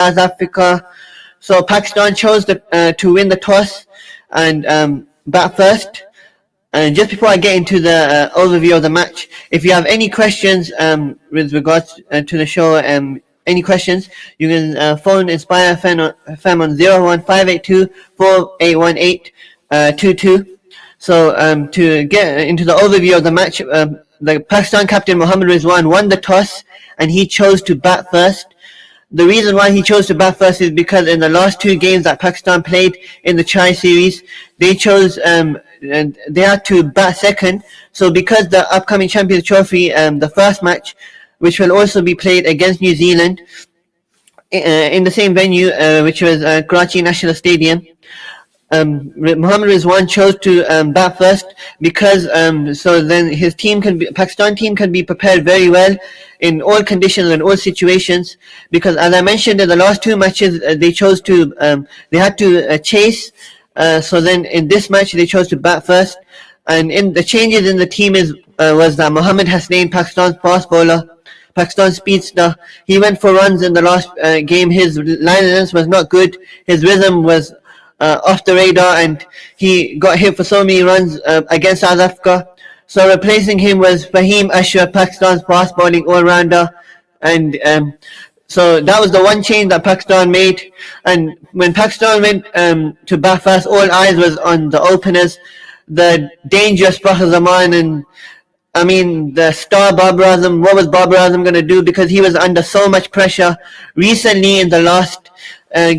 South Africa. So Pakistan chose to win the toss and bat first. And just before I get into the overview of the match, if you have any questions with regards to the show, any questions, you can phone Inspire FM on 01582481822. So to get into the overview of the match, the Pakistan captain Mohammed Rizwan won the toss and he chose to bat first. The reason why he chose to bat first is because in the last two games that Pakistan played in the Chai series, they chose and they had to bat second. So because the upcoming Champions Trophy, the first match, which will also be played against New Zealand in the same venue, which was Karachi National Stadium, Mohammed Rizwan chose to bat first because so then his Pakistan team can be prepared very well in all conditions and all situations, because as I mentioned in the last two matches they chose to they had to chase, so then in this match they chose to bat first. And in the changes in the team was that Mohammad Hasnain, Pakistan's fast bowler, Pakistan speedster, he went for runs in the last game. His line length was not good, his rhythm was off the radar, and he got hit for so many runs against South Africa. So replacing him was Fahim Ashraf, Pakistan's fast bowling all-rounder, and so that was the one change that Pakistan made. And when Pakistan went to bat first, all eyes was on the openers, the dangerous Fakhar Zaman, and I mean the star Babar Azam. What was Babar Azam going to do, because he was under so much pressure recently in the last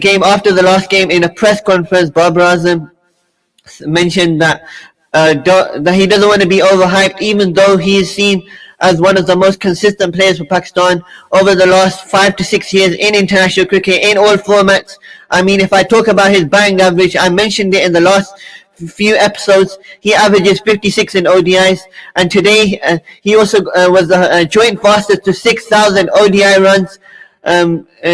game. After the last game, in a press conference, Babar Azam mentioned that that he doesn't want to be overhyped, even though he is seen as one of the most consistent players for Pakistan over the last 5 to 6 years in international cricket, in all formats. I mean, if I talk about his batting average, I mentioned it in the last few episodes, he averages 56 in ODIs, and today he also was the joint fastest to 6,000 ODI runs,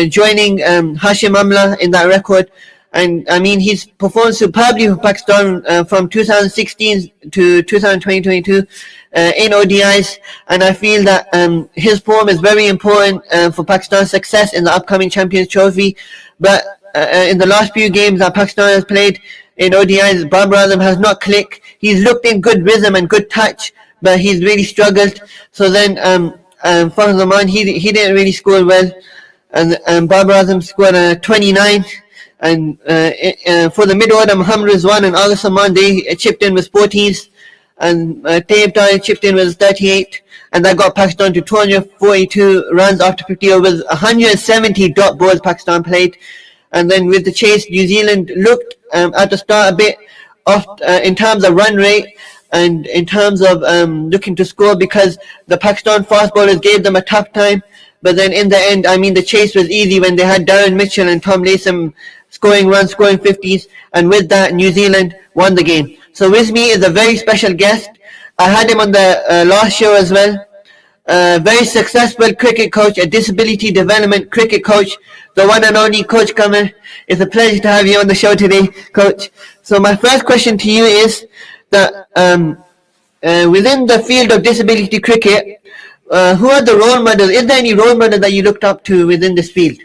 joining Hashim Amla in that record. And I mean, he's performed superbly for Pakistan from 2016 to 2022 in ODIs, and I feel that his form is very important for Pakistan's success in the upcoming Champions Trophy. But in the last few games that Pakistan has played in ODIs, Babar Azam has not clicked. He's looked in good rhythm and good touch, but he's really struggled. So then Fakhar Zaman, he didn't really score well, and Babar Azam scored 29. And for the mid-order, Mohammed Rizwan and Agha Saman, they chipped in with 40s, and Tayyib Tariq chipped in with 38, and that got Pakistan to 242 runs after 50 overs. 170 dot balls Pakistan played. And then with the chase, New Zealand looked at the start a bit off in terms of run rate and in terms of looking to score, because the Pakistan fast bowlers gave them a tough time. But then in the end, I mean, the chase was easy when they had Darren Mitchell and Tom Latham scoring runs, scoring 50s, and with that, New Zealand won the game. So with me is a very special guest. I had him on the last show as well. Very successful cricket coach, a disability development cricket coach, the one and only Coach Qamar. It's a pleasure to have you on the show today, Coach. So my first question to you is that within the field of disability cricket, who are the role models? Is there any role model that you looked up to within this field?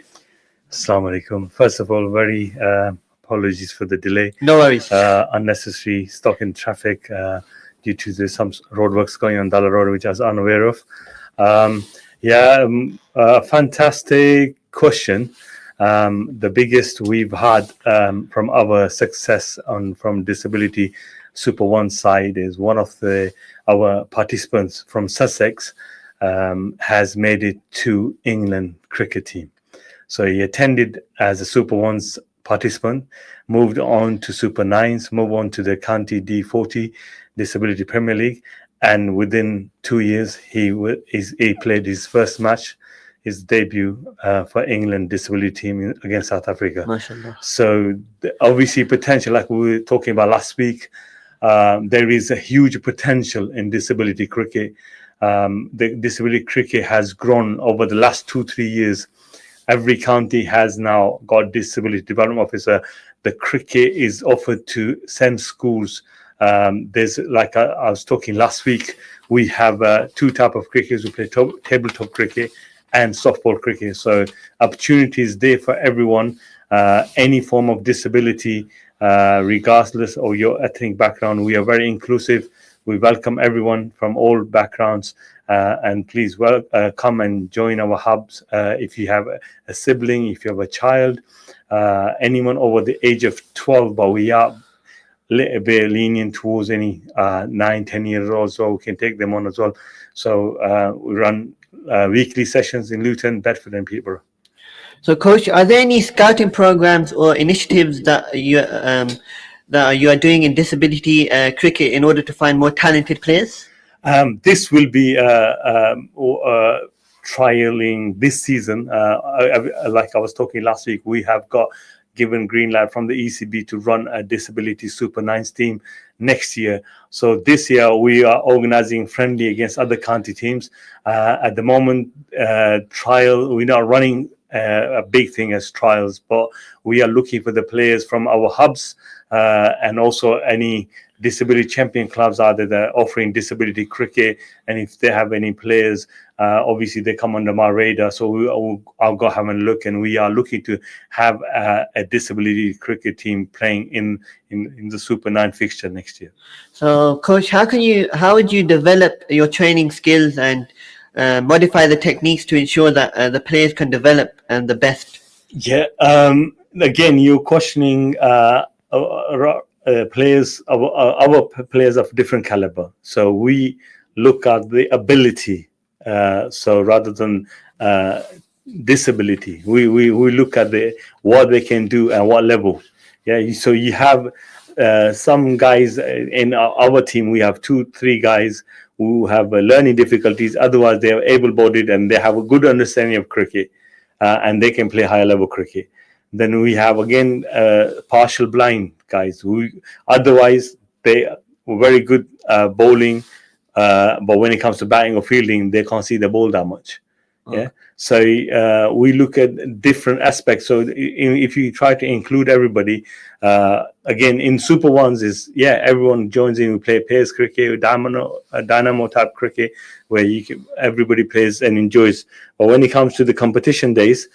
Assalamu alaikum. First of all, very apologies for the delay. No worries. Unnecessary stock in traffic due to some roadworks going on Dalla Road, which I was unaware of. Fantastic question. The biggest we've had from our success from disability Super One side is one of our participants from Sussex has made it to England cricket team. So he attended as a Super Ones participant, moved on to Super Nines, moved on to the County D40 Disability Premier League, and within 2 years he played his first match, his debut for England disability team against South Africa. MashaAllah. So obviously potential, like we were talking about last week, there is a huge potential in disability cricket. The disability cricket has grown over the last 2-3 years. Every county has now got disability development officer. The cricket is offered to send schools. There's like I was talking last week, we have two type of cricketers who play tabletop cricket and softball cricket. So opportunities there for everyone, any form of disability, regardless of your ethnic background. We are very inclusive. We welcome everyone from all backgrounds, and please come and join our hubs. If you have a sibling, if you have a child, anyone over the age of 12, but we are a bit lenient towards any 9-10 years old, so we can take them on as well. So we run weekly sessions in Luton, Bedford and Peterborough. So, Coach, are there any scouting programs or initiatives that you are doing in disability cricket in order to find more talented players? This will be trialing this season. Like I was talking last week, we have got given green light from the ECB to run a disability Super 9s team next year. So this year we are organizing friendly against other county teams. At the moment, we're not running a big thing as trials, but we are looking for the players from our hubs, and also any disability champion clubs are that are offering disability cricket, and if they have any players, obviously they come under my radar. So I'll go have a look, and we are looking to have a disability cricket team playing in the Super 9 fixture next year. So, Coach, how would you develop your training skills and modify the techniques to ensure that the players can develop the best? Yeah. Again, you're questioning players, our players of different caliber. So we look at the ability. So rather than disability, we look at what they can do and what level. Yeah. So you have some guys in our team. We have 2-3 guys who have learning difficulties. Otherwise, they are able-bodied and they have a good understanding of cricket, and they can play higher level cricket. Then we have again partial blind guys who otherwise they were very good bowling, but when it comes to batting or fielding, they can't see the ball that much. Yeah. So we look at different aspects. So if you try to include everybody, again in Super Ones everyone joins in. We play pairs cricket, dynamo type cricket, where everybody plays and enjoys. But when it comes to the competition days,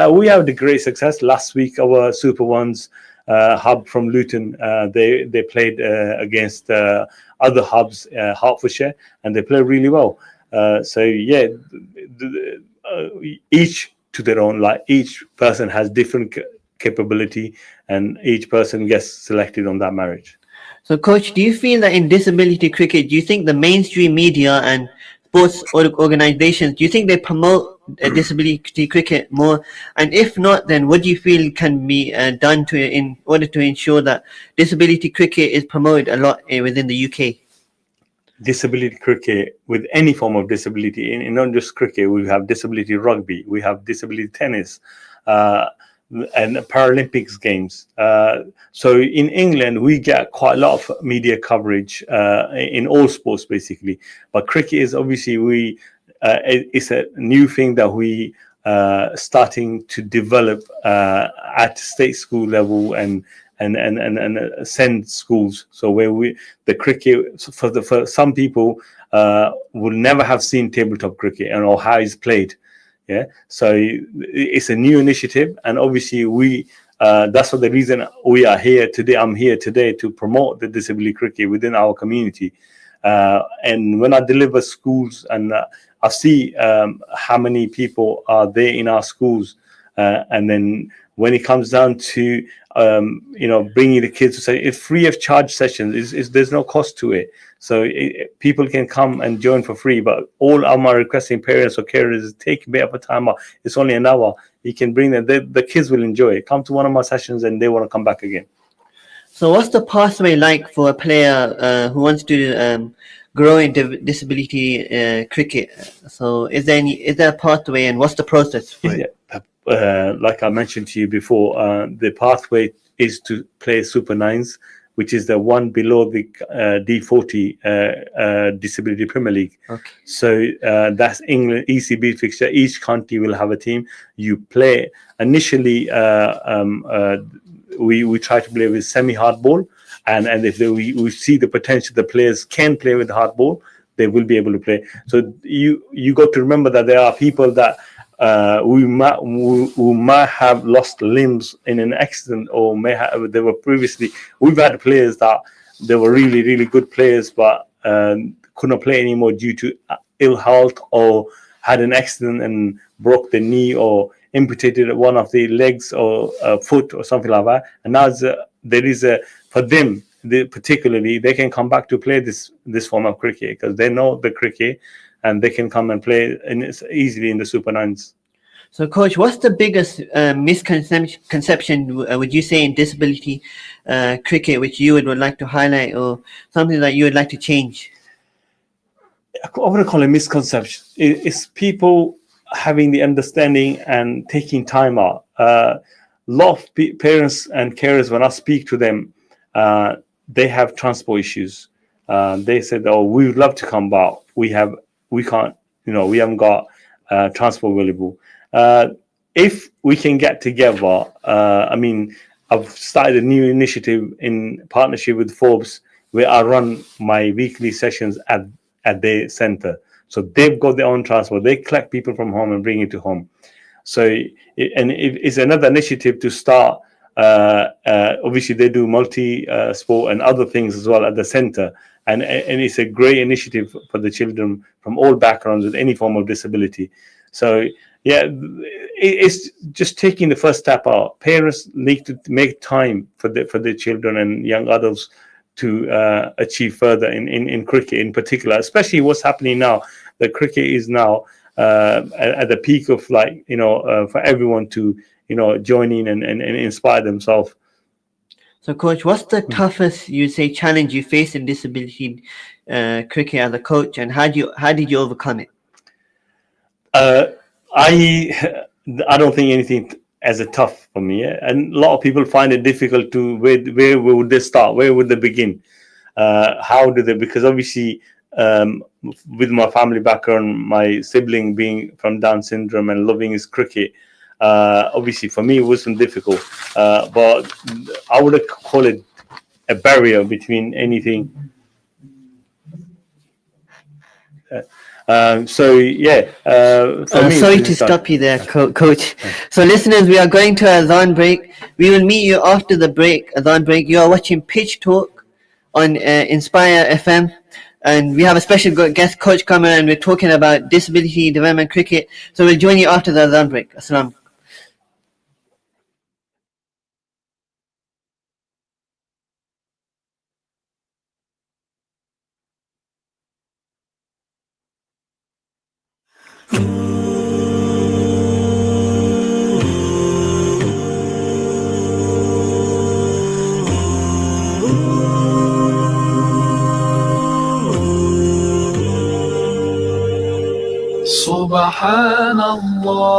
we have the great success. Last week, our Super Ones hub from Luton, they played against other hubs, Hertfordshire, and they played really well. Each to their own. Like each person has different capability, and each person gets selected on that merit. So, Coach, do you feel that in disability cricket, do you think the mainstream media and sports organizations, do you think they promote disability cricket more? And if not, then what do you feel can be done in order to ensure that disability cricket is promoted a lot within the UK? Disability cricket, with any form of disability, in not just cricket, we have disability rugby, we have disability tennis, and Paralympics games. So in England, we get quite a lot of media coverage in all sports, basically. But cricket is obviously it's a new thing that we starting to develop at state school level and send schools. So where the cricket for some people will never have seen tabletop cricket or how it's played. Yeah, so it's a new initiative, and obviously that's for the reason we are here today. I'm here today to promote the disability cricket within our community. And when I deliver schools and I see how many people are there in our schools, and then when it comes down to bringing the kids to say it's free of charge sessions, there's no cost to it. So people can come and join for free. But all I'm requesting parents or carers is take a bit of a time out. It's only an hour. You can bring them. The kids will enjoy it. Come to one of my sessions and they want to come back again. So what's the pathway like for a player who wants to grow in disability cricket? So is there a pathway, and what's the process for it? Like I mentioned to you before, the pathway is to play Super 9s, which is the one below the D40 Disability Premier League. Okay. So that's England ECB fixture. Each county will have a team. You play initially. We try to play with semi-hard ball, and if we see the potential, the players can play with hard ball, they will be able to play. So you got to remember that there are people that we might have lost limbs in an accident, or they were previously. We've had players that they were really, really good players, but couldn't play anymore due to ill health, or had an accident and broke the knee, or amputated one of the legs or foot or something like that. And now there is a, for them, particularly, they can come back to play this form of cricket because they know the cricket, and they can come and play easily in the Super Nines. So, Coach, what's the biggest misconception, would you say, in disability cricket, which you would like to highlight, or something that you would like to change? I want to call it misconception. It's people having the understanding and taking time out. A lot of parents and carers, when I speak to them, they have transport issues. They said, "Oh, we would love to come, but we can't. We haven't got transport available." If we can get together, I've started a new initiative in partnership with Forbes, where I run my weekly sessions at their center. So they've got their own transport. They collect people from home and bring it to home. So it's another initiative to start. Obviously, they do multi-sport and other things as well at the center. And it's a great initiative for the children from all backgrounds with any form of disability. So, yeah, it's just taking the first step out. Parents need to make time for their children and young adults to achieve further in cricket in particular, especially what's happening now. The cricket is now at the peak of for everyone to join in and inspire themselves. So, Coach, what's the toughest, you say, challenge you face in disability cricket as a coach, and how did you overcome it? I don't think anything as a tough for me, and a lot of people find it difficult to where would they start, where would they begin, how do they, because obviously with my family background, my sibling being from Down syndrome and loving his cricket, obviously for me it wasn't difficult, but I would call it a barrier between anything. Sorry to stop you there, Coach. So, listeners, we are going to Azan break. We will meet you after the Azan break. You are watching Pitch Talk on Inspire FM, and we have a special guest, Coach Qamar, and we're talking about disability development cricket. So, we'll join you after the Azan break. Assalamu. سبحان الله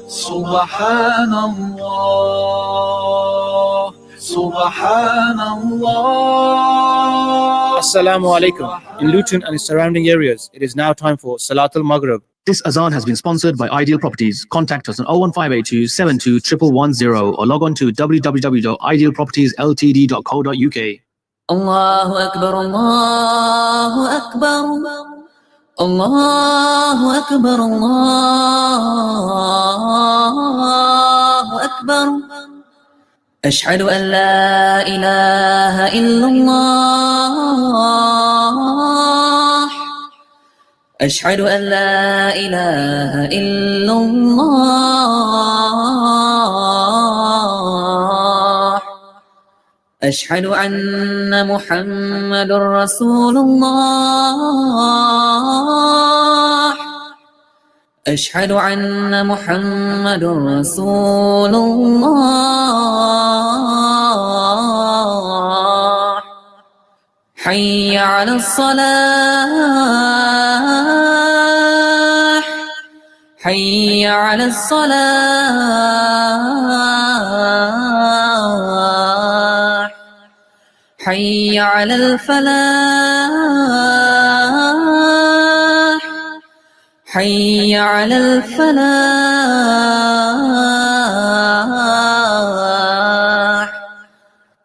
سبحان الله سبحان الله. Assalamu alaikum. In Luton and its surrounding areas, it is now time for Salatul Maghrib. This Azan has been sponsored by Ideal Properties. Contact us on 01582 72 11110 or log on to www.idealpropertiesltd.co.uk. Allahu Akbar, Allahu Akbar. الله أكبر الله أكبر أشهد أن لا إله إلا الله أشهد أن لا إله إلا الله أشهد أن محمد رسول الله أشهد أن محمد رسول الله حي على الصلاة حي على الصلاة حي على الفلاح حي على الفلاح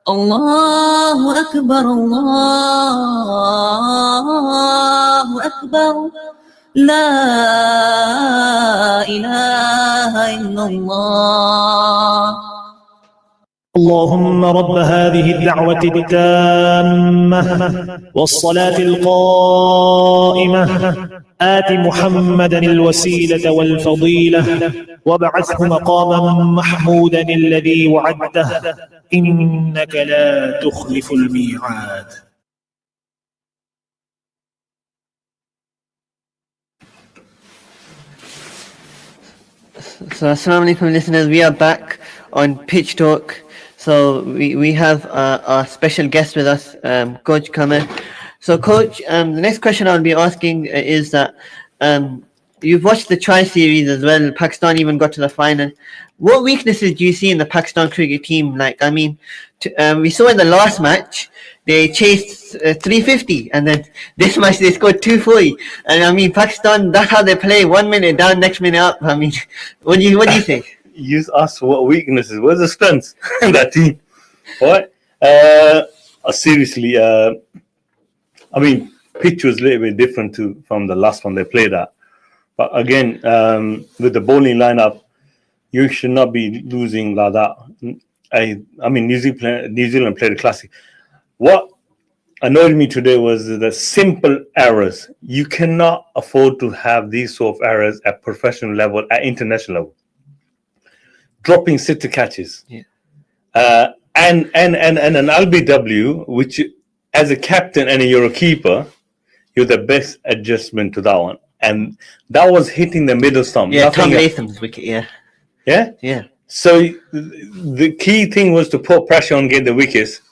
الله أكبر الله أكبر لا إله إلا الله. اللهم رب هذه الدعوة التامة والصلاة القائمة آت محمدا الوسيلة والفضيلة وابعثه مقاما محمودا الذي وعدته إنك لا تخلف الميعاد. So, Assalamu alaikum listeners, we are back on Pitch Talk. So, we have our special guest with us, Coach Qamar. So, Coach, the next question I'll be asking is that you've watched the Tri Series as well. Pakistan even got to the final. What weaknesses do you see in the Pakistan cricket team? Like, I mean, we saw in the last match, they chased 350, and then this match they scored 240. And I mean, Pakistan, that's how they play. 1 minute down, next minute up. I mean, what do you think? You asked what weaknesses, where's the strengths in that team? What? Seriously, I mean, pitch was a little bit different from the last one they played at. But again, with the bowling lineup, you should not be losing like that. I mean, New Zealand played a classic. What annoyed me today was the simple errors. You cannot afford to have these sort of errors at professional level, at international level. Dropping sitter catches, and an LBW, which as a captain and you're a keeper, you're the best adjustment to that one. And that was hitting the middle stump. Yeah, Tom Latham's wicket. Yeah. So the key thing was to put pressure on, get the wickets.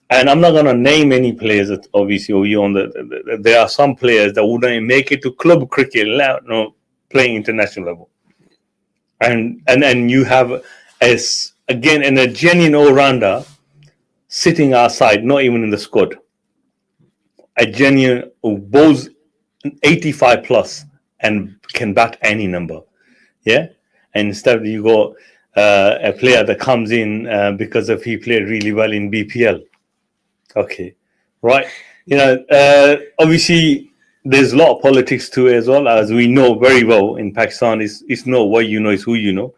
And I'm not going to name any players, obviously, there are some players that wouldn't make it to club cricket, playing international level. And you have, as again, a genuine all-rounder sitting outside, not even in the squad. A genuine who bowls 85 plus and can bat any number. Yeah? And instead you got a player that comes in because of he played really well in BPL. Okay, right. Obviously, there's a lot of politics to it as well, as we know very well in Pakistan. It's not what you know, it's who you know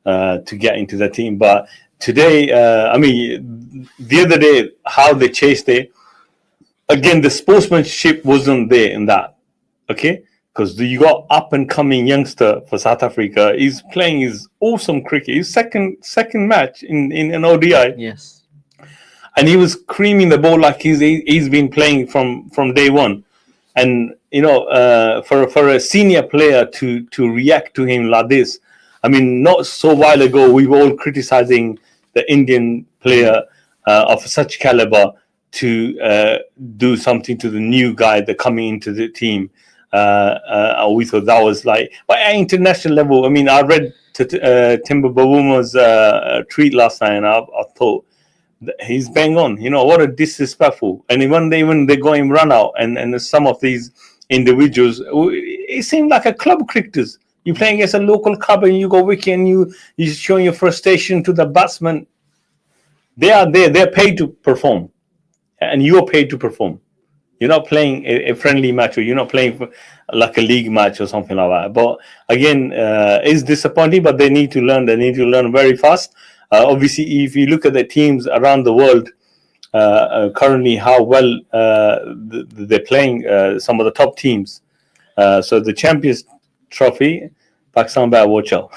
to get into the team. But today, I mean, the other day, how they chased it, again, the sportsmanship wasn't there in that. Okay, because you got up and coming youngster for South Africa. He's playing his awesome cricket. His second match in an ODI. Yes. And he was creaming the ball like he's been playing from day one. And for a senior player to react to him like this, I mean, not so while ago we were all criticizing the Indian player of such caliber to do something to the new guy that coming into the team. We thought that was like, but at international level, I mean, I read Timber Babuma's tweet last night, and I thought he's bang on. What a disrespectful. And when they got him run out, and some of these individuals, it seemed like a club cricketers. You're playing against a local club and you go wicket and you're showing your frustration to the batsman. They are there. They're paid to perform, and you're paid to perform. You're not playing a friendly match, or you're not playing like a league match or something like that. But again, it's disappointing, but they need to learn. They need to learn very fast. Obviously, if you look at the teams around the world currently, how well they're playing, some of the top teams. So the Champions Trophy, Pakistan better watch out.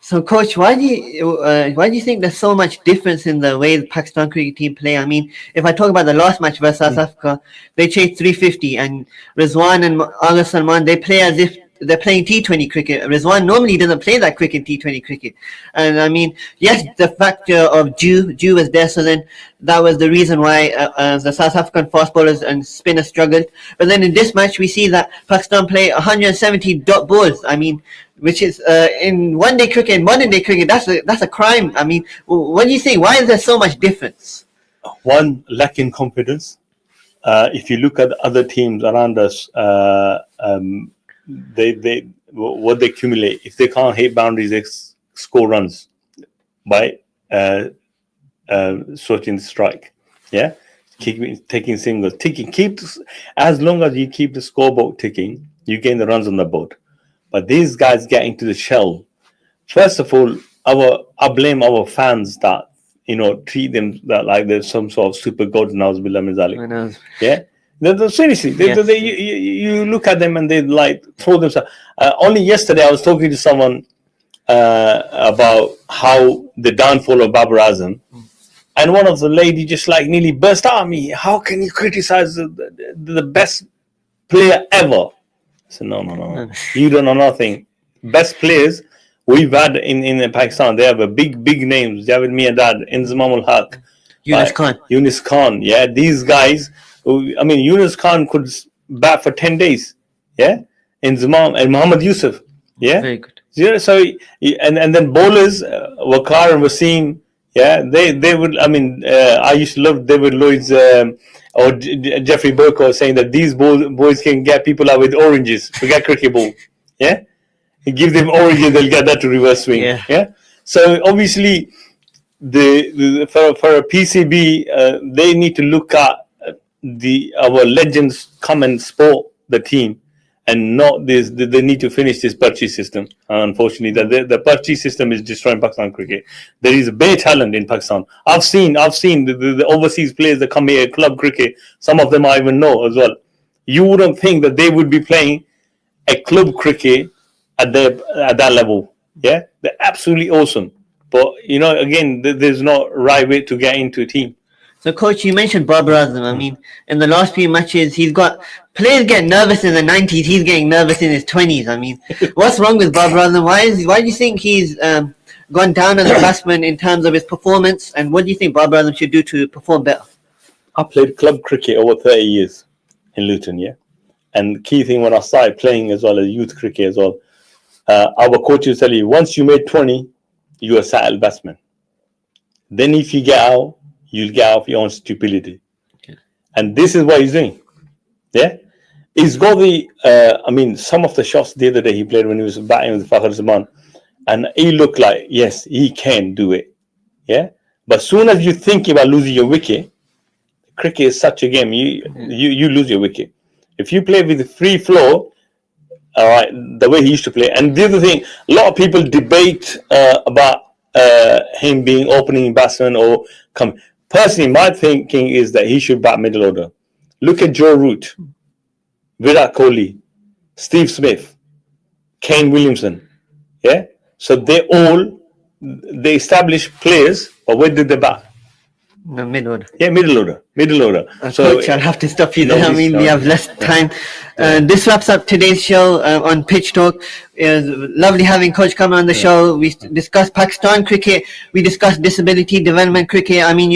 So, Coach, why do you think there's so much difference in the way the Pakistan cricket team play? I mean, if I talk about the last match versus South Africa, they chased 350, and Rizwan and Agha Salman, they play as if they're playing T20 cricket. Rizwan normally doesn't play that quick in T20 cricket. And I mean, yes, the factor of Dew was there, so then that was the reason why the South African fast bowlers and spinners struggled. But then in this match, we see that Pakistan play 170 dot balls. I mean, which is in one-day cricket and modern-day cricket, that's a crime. I mean, what do you think? Why is there so much difference? One, lacking confidence. If you look at other teams around us, they what they accumulate, if they can't hit boundaries, they score runs by sorting the strike. Taking singles, ticking. As long as you keep the scoreboard ticking, you gain the runs on the board. But these guys get into the shell. First of all, I blame our fans that treat them that like they're some sort of super god now. I know. Yeah. Seriously, you look at them and they like throw themselves. Only yesterday I was talking to someone about how the downfall of Babar Azam, and one of the lady just like nearly burst out at me. How can you criticize the best player ever? I said, no. You don't know nothing. Best players we've had in Pakistan, they have a big names. Javed Miandad, Inzamam ul Haq, Yunus Khan. Yeah, these guys. I mean, Yunus Khan could bat for 10 days. Yeah, Inzamam and Muhammad Yusuf. Yeah, very good. Yeah, so and then bowlers, Waqar and Wasim. Yeah, they would. I mean, I used to love David Lloyd's or Jeffrey Burko saying that these boys can get people out with oranges. Forget cricket ball. Yeah, you give them oranges, they'll get that to reverse swing. Yeah. So obviously, for a PCB, they need to look at our legends come and support the team, and not this. They need to finish this Parchi system. Unfortunately, the Parchi system is destroying Pakistan cricket. There is bare talent in Pakistan. I've seen the overseas players that come here, club cricket. Some of them I even know as well. You wouldn't think that they would be playing a club cricket at that level. Yeah, they're absolutely awesome. But again, there's no right way to get into a team. So, Coach, you mentioned Babar Azam. I mean, in the last few matches, he's got players get nervous in the 90s. He's getting nervous in his 20s. I mean, what's wrong with Babar Azam? Why do you think he's gone down as a batsman in terms of his performance? And what do you think Babar Azam should do to perform better? I played club cricket over 30 years in Luton, yeah. And the key thing when I started playing as well as youth cricket as well, our coaches tell you once you made 20, you're a settled batsman. Then if you get out, you'll get out of your own stupidity. Okay. And this is what he's doing. Yeah? He's got some of the shots the other day he played when he was batting with Fakhar Zaman, and he looked like, yes, he can do it. Yeah? But as soon as you think about losing your wicket, cricket is such a game, you lose your wicket. If you play with free flow, all right, the way he used to play. And the other thing, a lot of people debate about him being opening batsman or come. Personally, my thinking is that he should bat middle order. Look at Joe Root, Virat Kohli, Steve Smith, Kane Williamson. Yeah, so they established players, but where did they bat? No, middle order. Yeah, middle order. So Coach, I'll have to stop you there. I mean, we have less time. This wraps up today's show on Pitch Talk. It was lovely having Coach Qamar on the show. We discussed Pakistan cricket. We discussed disability development cricket. I mean,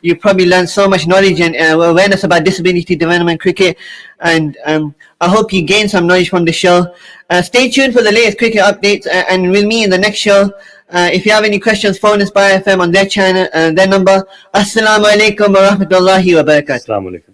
you probably learned so much knowledge and awareness about disability development cricket. And I hope you gained some knowledge from the show. Stay tuned for the latest cricket updates. And with me in the next show. If you have any questions, phone Inspire FM on their channel, their number. Assalamu alaikum wa rahmatullahi wa barakatuh. Assalamu alaikum.